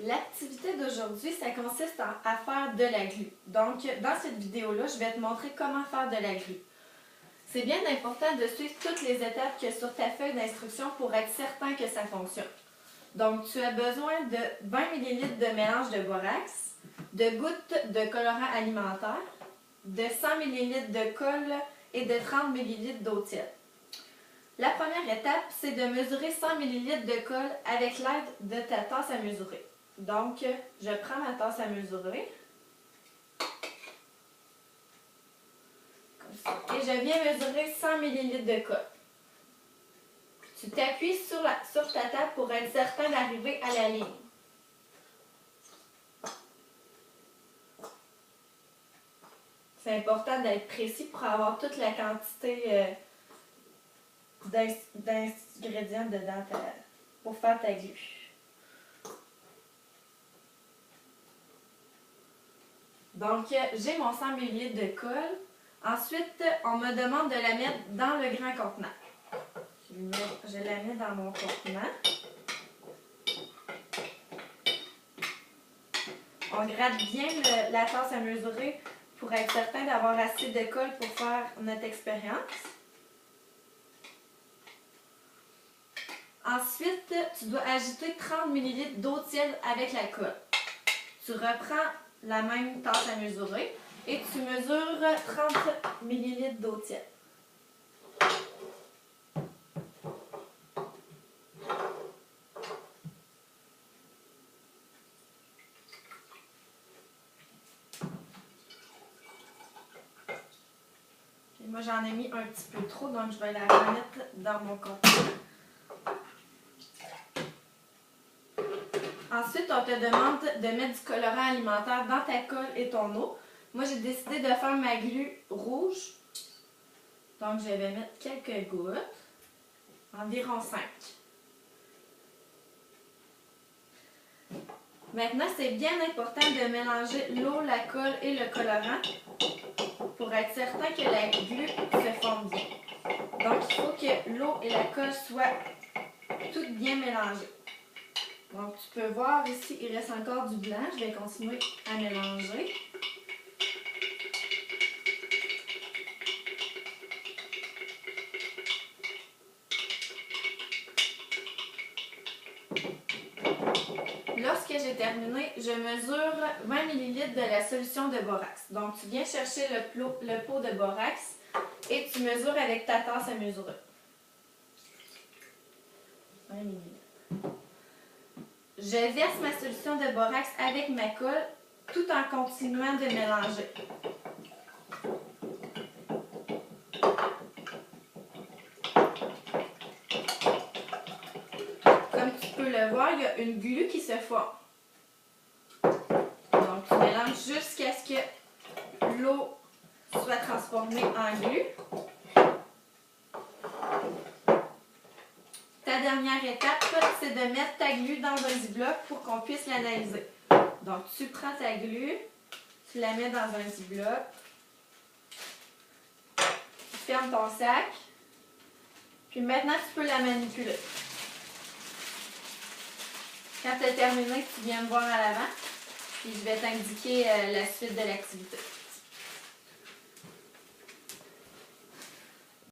L'activité d'aujourd'hui, ça consiste à faire de la glu. Donc, dans cette vidéo-là, je vais te montrer comment faire de la glu. C'est bien important de suivre toutes les étapes qu'il y a sur ta feuille d'instruction pour être certain que ça fonctionne. Donc, tu as besoin de 20 ml de mélange de borax, de gouttes de colorant alimentaire, de 100 ml de colle et de 30 ml d'eau tiède. La première étape, c'est de mesurer 100 ml de colle avec l'aide de ta tasse à mesurer. Donc, je prends ma tasse à mesurer. Comme ça. Et je viens mesurer 100 ml de colle. Tu t'appuies sur ta table pour être certain d'arriver à la ligne. C'est important d'être précis pour avoir toute la quantité d'ingrédients dedans pour faire ta glu. Donc, j'ai mon 100 ml de colle. Ensuite, on me demande de la mettre dans le grand contenant. Je la mets dans mon contenant. On gratte bien la tasse à mesurer pour être certain d'avoir assez de colle pour faire notre expérience. Ensuite, tu dois ajouter 30 ml d'eau tiède avec la colle. Tu reprends la même tasse à mesurer et tu mesures 30 ml d'eau tiède. Moi, j'en ai mis un petit peu trop, donc je vais la remettre dans mon contenant. Ensuite, on te demande de mettre du colorant alimentaire dans ta colle et ton eau. Moi, j'ai décidé de faire ma glu rouge. Donc, je vais mettre quelques gouttes, environ 5. Maintenant, c'est bien important de mélanger l'eau, la colle et le colorant pour être certain que la glu se fonde bien. Donc, il faut que l'eau et la colle soient toutes bien mélangées. Donc, tu peux voir ici, il reste encore du blanc. Je vais continuer à mélanger. Lorsque j'ai terminé, je mesure 20 ml de la solution de borax. Donc, tu viens chercher le pot de borax et tu mesures avec ta tasse à mesurer. 20 ml. Je verse ma solution de borax avec ma colle tout en continuant de mélanger. Comme tu peux le voir, il y a une glu qui se forme. Donc, tu mélanges jusqu'à ce que l'eau soit transformée en glu. Ta dernière étape, c'est de mettre ta glu dans un ziploc pour qu'on puisse l'analyser. Donc, tu prends ta glu, tu la mets dans un ziploc, tu fermes ton sac, puis maintenant, tu peux la manipuler. Quand tu as terminé, tu viens me voir à l'avant, puis je vais t'indiquer la suite de l'activité.